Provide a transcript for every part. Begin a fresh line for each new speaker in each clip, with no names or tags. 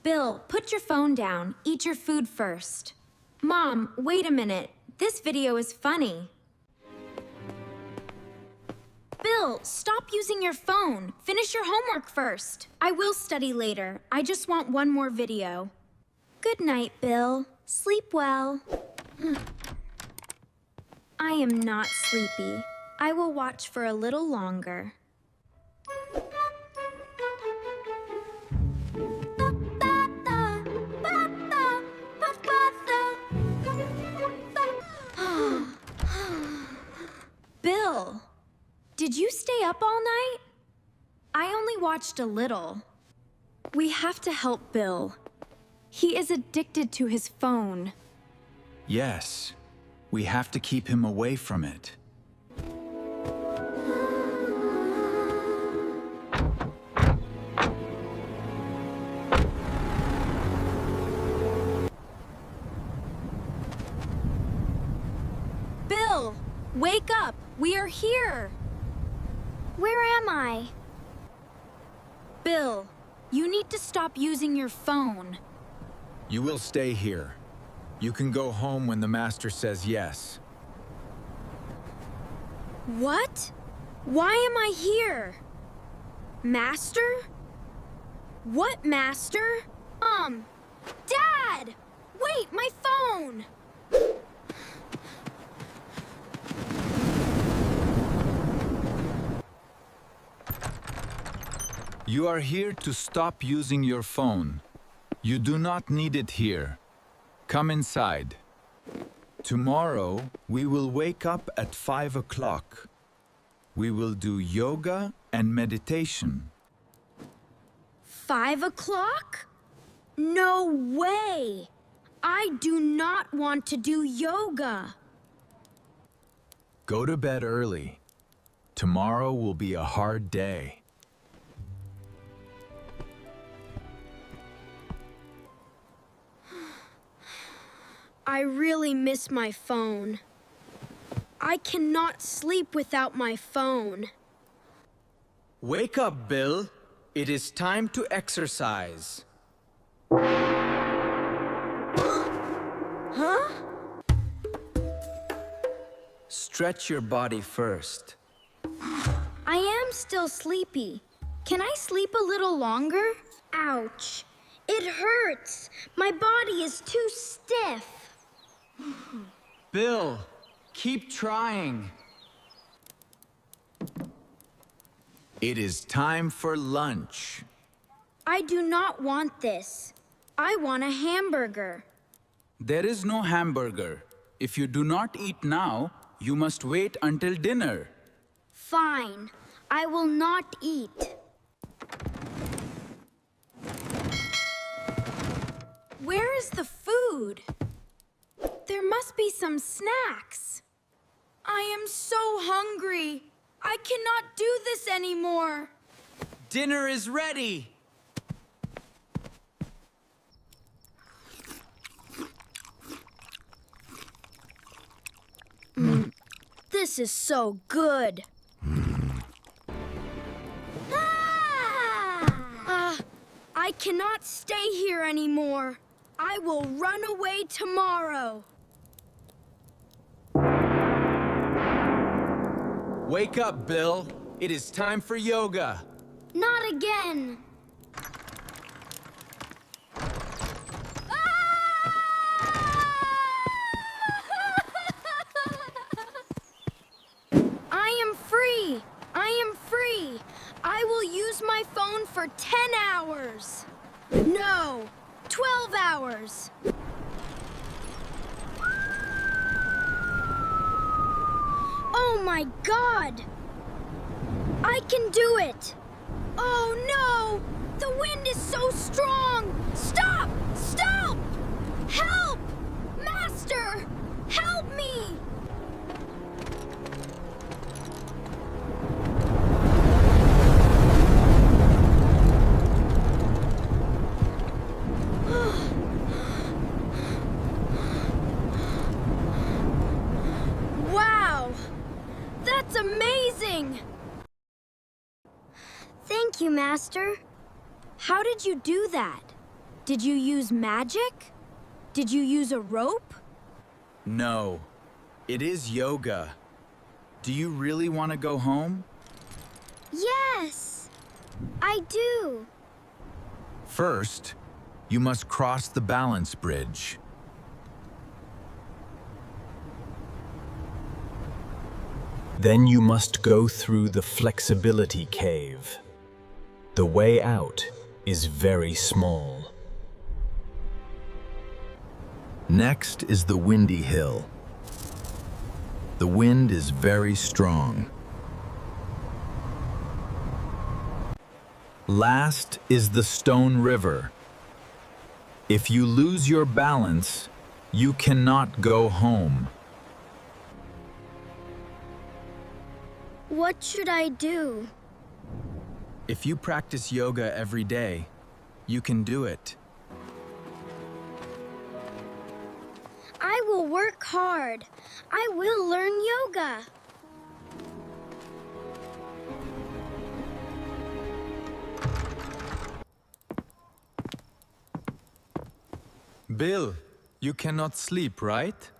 Bill, put your phone down. Eat your food first. Mom, wait a minute. This video is funny. Bill, stop using your phone. Finish your homework first. I will study later. I just want one more video. Good night, Bill. Sleep well. I am not sleepy. I will watch for a little longer. Bill, did you stay up all night? I only watched a little. We have to help Bill. He is addicted to his phone.
Yes, we have to keep him away from it.
Bill, wake up! We are here!
Where am I?
Bill, you need to stop using your phone.
You will stay here. You can go home when the master says yes.
What? Why am I here? Master? What master? Dad! Wait, my phone!
You are here to stop using your phone. You do not need it here. Come inside. Tomorrow, we will wake up at 5 o'clock. We will do yoga and meditation.
5 o'clock? No way! I do not want to do yoga.
Go to bed early. Tomorrow will be a hard day.
I really miss my phone. I cannot sleep without my phone.
Wake up, Bill. It is time to exercise.
Huh?
Stretch your body first.
I am still sleepy. Can I sleep a little longer? Ouch. It hurts. My body is too stiff.
Bill, keep trying.
It is time for lunch.
I do not want this. I want a hamburger.
There is no hamburger. If you do not eat now, you must wait until dinner.
Fine. I will not eat. Where is the food? There must be some snacks. I am so hungry. I cannot do this anymore.
Dinner is ready.
This is so good. I cannot stay here anymore. I will run away tomorrow.
Wake up, Bill. It is time for yoga.
Not again. I am free. I am free. I will use my phone for 10 hours. No, 12 hours. Oh my God! I can do it! Oh no! The wind is so strong! Stop! Stop! Help! Master! Help me! Wow! That's amazing!
Thank you, Master.
How did you do that? Did you use magic? Did you use a rope?
No, it is yoga. Do you really want to go home?
Yes, I do.
First, you must cross the balance bridge.
Then you must go through the flexibility cave. The way out is very small.
Next is the windy hill. The wind is very strong. Last is the stone river. If you lose your balance, you cannot go home.
What should I do?
If you practice yoga every day, you can do it.
I will work hard. I will learn yoga.
Bill, you cannot sleep, right?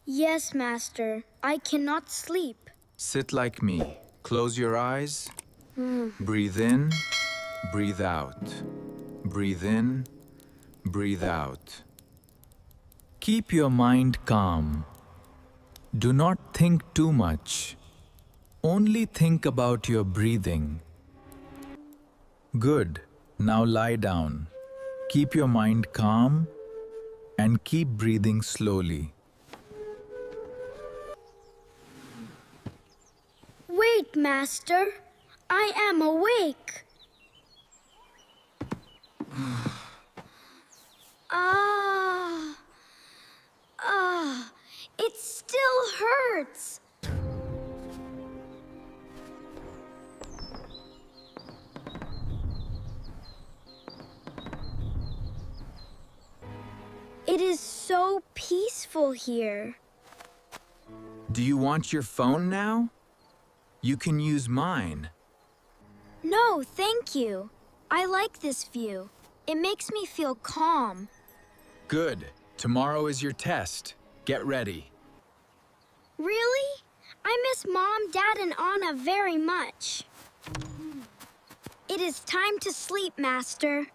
Yes, Master. I cannot sleep.
Sit like me. Close your eyes. Breathe in, breathe out. Breathe in, breathe out. Keep your mind calm. Do not think too much. Only think about your breathing. Good. Now lie down. Keep your mind calm and keep breathing slowly.
Wait, Master. I am awake. It still hurts. It is so peaceful here.
Do you want your phone now? You can use mine.
No, thank you. I like this view. It makes me feel calm.
Good. Tomorrow is your test. Get ready.
Really? I miss Mom, Dad, and Anna very much. It is time to sleep, Master.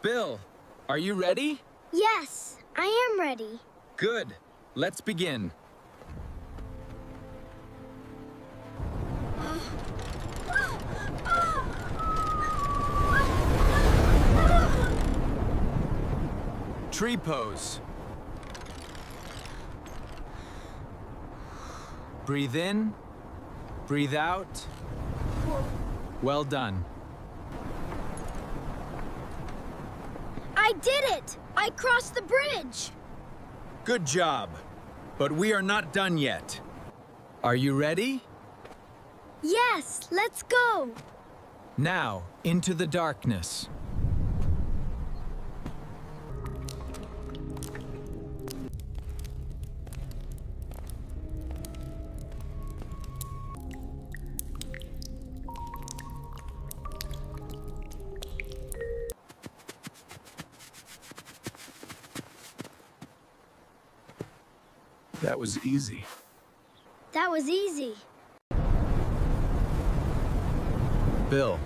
Bill, are you ready?
Yes, I am ready.
Good. Let's begin. Tree pose. Breathe in, breathe out. Well done.
I did it! I crossed the bridge!
Good job. But we are not done yet. Are you ready?
Yes, let's go!
Now, into the darkness.
That was easy.
That was easy.
Bill,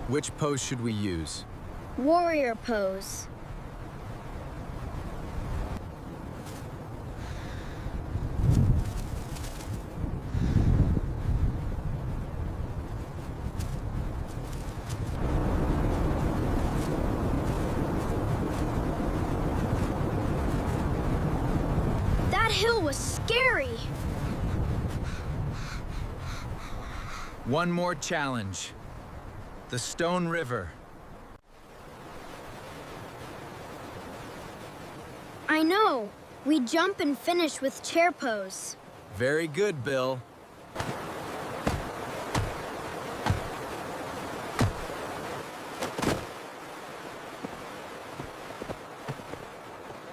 which pose should we use?
Warrior pose. That hill was scary.
One more challenge. The Stone River.
I know. We jump and finish with chair pose.
Very good, Bill.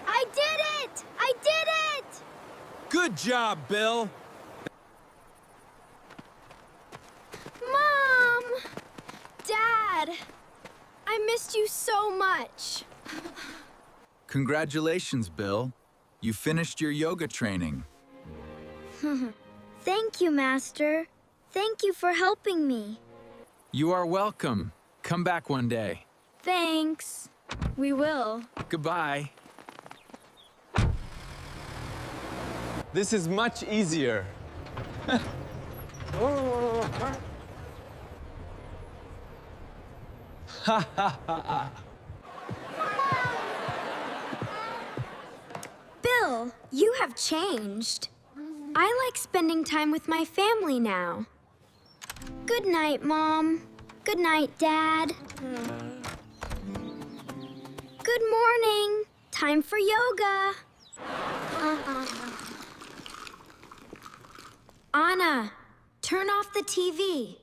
I did it! I did it!
Good job, Bill.
Mom! Dad! I missed you so much.
Congratulations, Bill. You finished your yoga training.
Thank you, Master. Thank you for helping me.
You are welcome. Come back one day.
Thanks. We will.
Goodbye.
This is much easier.
Bill, you have changed. I like spending time with my family now.
Good night, Mom. Good night, Dad. Good morning. Time for yoga.
Anna, turn off the TV.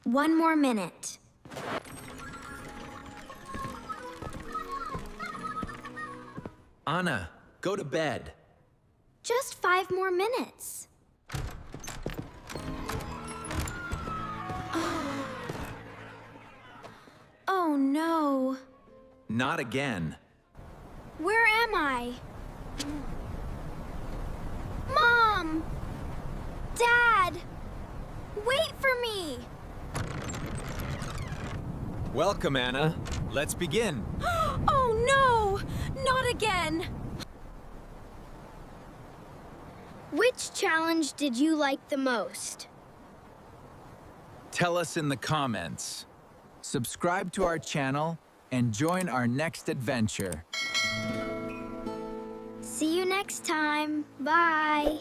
One more minute.
Anna, go to bed.
Just 5 more minutes. Oh no.
Not again.
Where am I?
Mom!
Dad! Wait for me!
Welcome, Anna. Let's begin.
Oh no! Not again!
Which challenge did you like the most?
Tell us in the comments. Subscribe to our channel and join our next adventure.
See you next time. Bye.